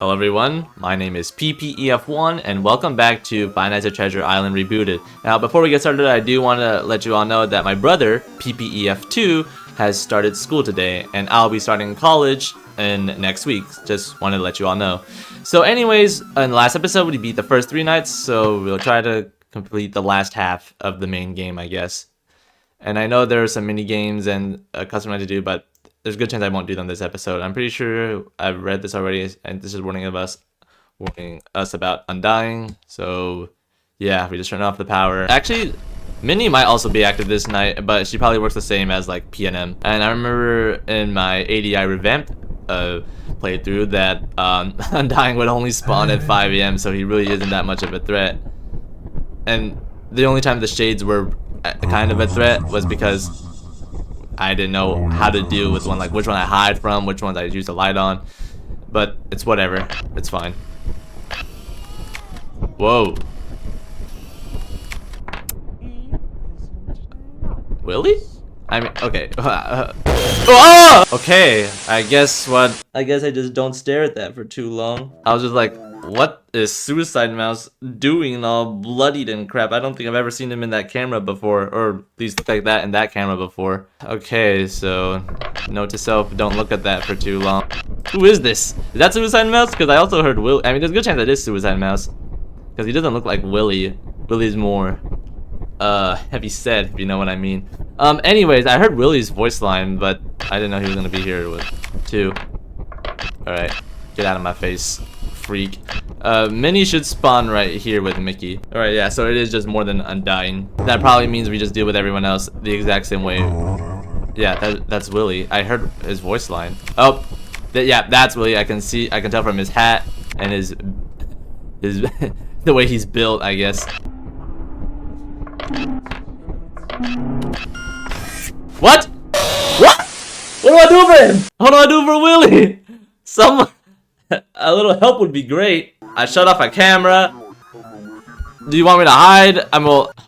Hello everyone, my name is PPEF1 and welcome back to Five Nights at Treasure Island Rebooted. Now before we get started, I do want to let you all know that my brother, PPEF2, has started school today and I'll be starting college in next week. Just wanted to let you all know. So anyways, in the last episode we beat the first 3 nights, so we'll try to complete the last half of the main game, I guess. And I know there are some mini games and custom to do, but there's a good chance I won't do them this episode. I'm pretty sure I've read this already, and this is warning us about undying. So yeah, we just turn off the power. Actually, Minnie might also be active this night, but she probably works the same as like PNM. And I remember in my ADI revamped playthrough that undying would only spawn at 5 AM, so he really isn't that much of a threat. And the only time the shades were kind of a threat was because I didn't know how to deal with one, like which one I hide from, which ones I use the light on. But it's whatever, it's fine. Whoa. Willie? I mean, okay. Oh! Okay, I guess I just don't stare at that for too long. I was just like, what is Suicide Mouse doing all bloodied and crap? I don't think I've ever seen him in that camera before, or at least look like that in that camera before. Okay, so note to self, don't look at that for too long. Who is this? Is that Suicide Mouse? Because I also heard Willie. I mean, there's a good chance that is Suicide Mouse, because he doesn't look like Willie. Willie's more heavy set, if you know what I mean. Anyways, I heard Willie's voice line, but I didn't know he was gonna be here too. Alright, get out of my face, freak. Minnie should spawn right here with Mickey. Alright, yeah, so it is just more than undying. That probably means we just deal with everyone else the exact same way. Yeah, that's Willie. I heard his voice line. Oh, yeah, that's Willie. I can tell from his hat and his the way he's built, I guess. What? What? What do I do for him? What do I do for Willie? A little help would be great. I shut off my camera. Do you want me to hide?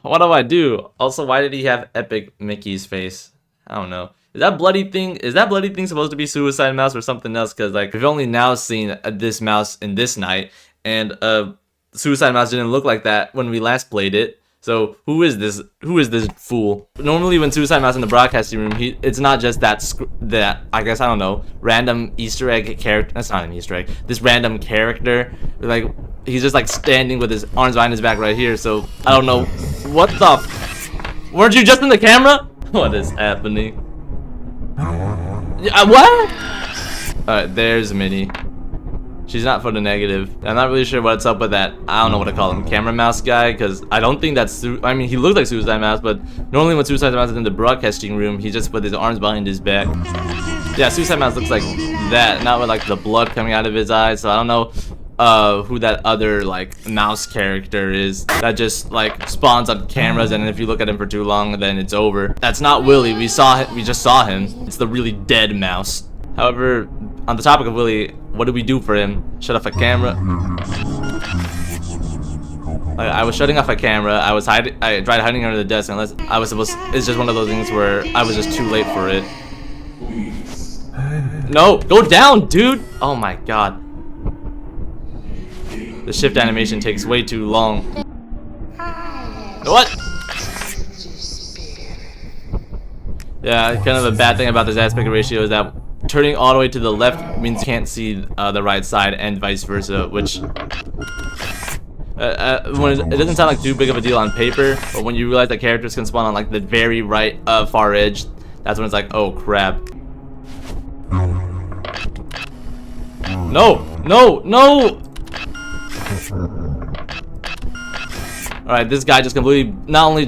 What do I do? Also, why did he have epic Mickey's face? I don't know. Is that bloody thing supposed to be Suicide Mouse or something else? Because like we've only now seen this mouse in this night, and Suicide Mouse didn't look like that when we last played it. So who is this fool? Normally when Suicide Mouse in the broadcasting room, it's not just that I guess, I don't know, random Easter egg character. That's not an Easter egg. This random character, like he's just like standing with his arms behind his back right here. So I don't know what weren't you just in the camera? What is happening? What? Alright, there's Minnie. She's not for the negative. I'm not really sure what's up with that. I don't know what to call him, camera mouse guy, because I don't think that's. I mean, he looks like Suicide Mouse, but normally when Suicide Mouse is in the broadcasting room, he just put his arms behind his back. Yeah, Suicide Mouse looks like that, not with like the blood coming out of his eyes. So I don't know who that other like mouse character is that just like spawns on cameras, and if you look at him for too long, then it's over. That's not Willie. We just saw him. It's the really dead mouse. However, on the topic of Willie, what did we do for him? Shut off a camera. I was shutting off a camera. I tried hiding under the desk, unless I was supposed. It's just one of those things where I was just too late for it. No, go down, dude. Oh my god. The shift animation takes way too long. What? Yeah, kind of a bad thing about this aspect ratio is that turning all the way to the left means you can't see the right side, and vice versa, which it doesn't sound like too big of a deal on paper, but when you realize that characters can spawn on like the very right far edge, that's when it's like, oh crap. No! Alright, this guy just not only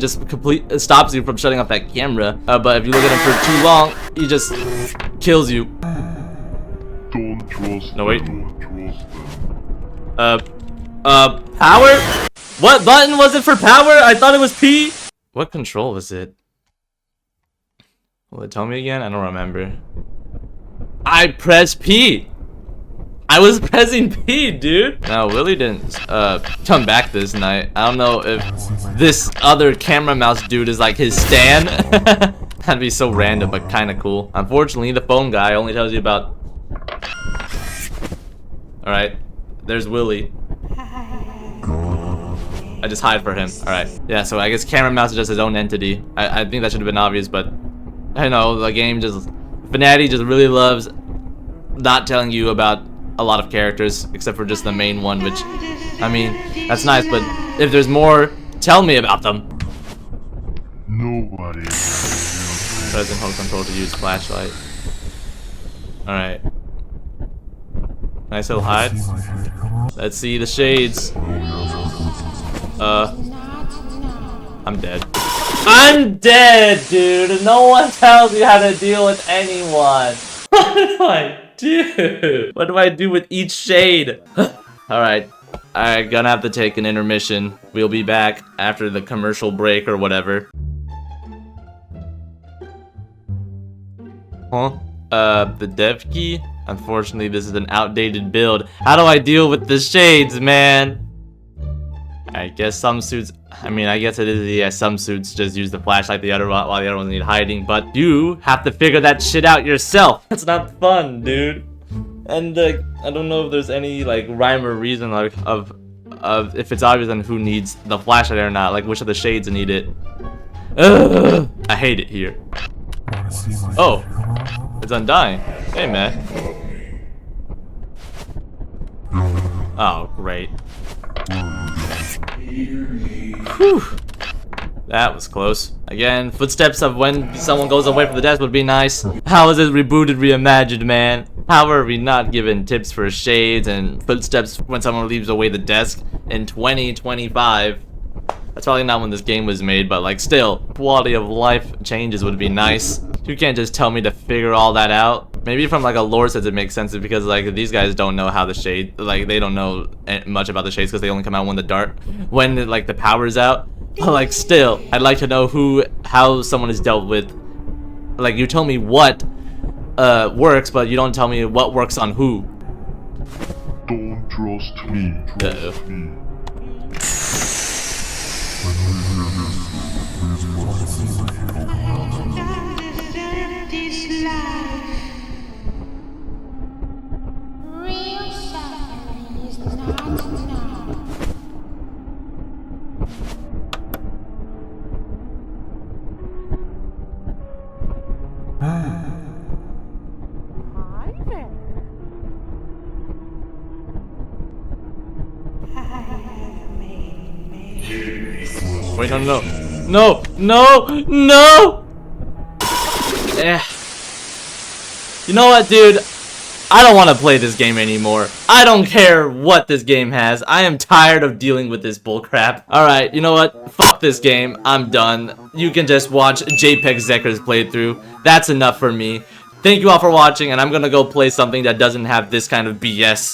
stops you from shutting off that camera, but if you look at him for too long, he just kills you. Don't trust. No, wait. Don't trust. Power? What button was it for power? I thought it was P. What control was it? Will it tell me again? I don't remember. I pressed P. I was pressing P, dude. No, Willie didn't come back this night. I don't know if this other camera mouse dude is like his stan. That'd be so random, but kind of cool. Unfortunately, the phone guy only tells you about... Alright, There's Willy. I just hide for him. Alright. Yeah, so I guess Camera Mouse is just his own entity. I think that should have been obvious, but I know the game just... Fnatic just really loves not telling you about a lot of characters, except for just the main one, which, I mean, that's nice, but if there's more, tell me about them. Nobody. Present hold control to use flashlight. Alright. Can I still hide? Let's see the shades. I'm dead. I'm dead, dude! No one tells me how to deal with anyone! What do I do? What do I do with each shade? Alright. I'm gonna have to take an intermission. We'll be back after the commercial break or whatever. Huh? The dev key? Unfortunately, this is an outdated build. How do I deal with the shades, man? I guess some suits... I mean, I guess it is, yeah, some suits just use the flashlight while the other ones need hiding, but you have to figure that shit out yourself. That's not fun, dude. And, I don't know if there's any, like, rhyme or reason, like, of if it's obvious on who needs the flashlight or not, like, which of the shades need it. Ugh, I hate it here. Oh, it's undying. Hey, man. Oh, great. Whew. That was close. Again, footsteps of when someone goes away from the desk would be nice. How is it rebooted, reimagined, man? How are we not given tips for shades and footsteps when someone leaves away the desk in 2025? That's probably not when this game was made, but like still, quality of life changes would be nice. You can't just tell me to figure all that out. Maybe from like a lore sense it makes sense because like these guys don't know how the shade, like they don't know much about the shades because they only come out when like the power's out. But like still, I'd like to know how someone is dealt with. Like you tell me what works, but you don't tell me what works on who. Don't trust me. Trust me. Real suffering is not enough. Hi there. Wait, no! You know what, dude? I don't want to play this game anymore. I don't care what this game has. I am tired of dealing with this bullcrap. Alright, you know what? Fuck this game. I'm done. You can just watch JPEG Zekker's playthrough. That's enough for me. Thank you all for watching, and I'm gonna go play something that doesn't have this kind of BS.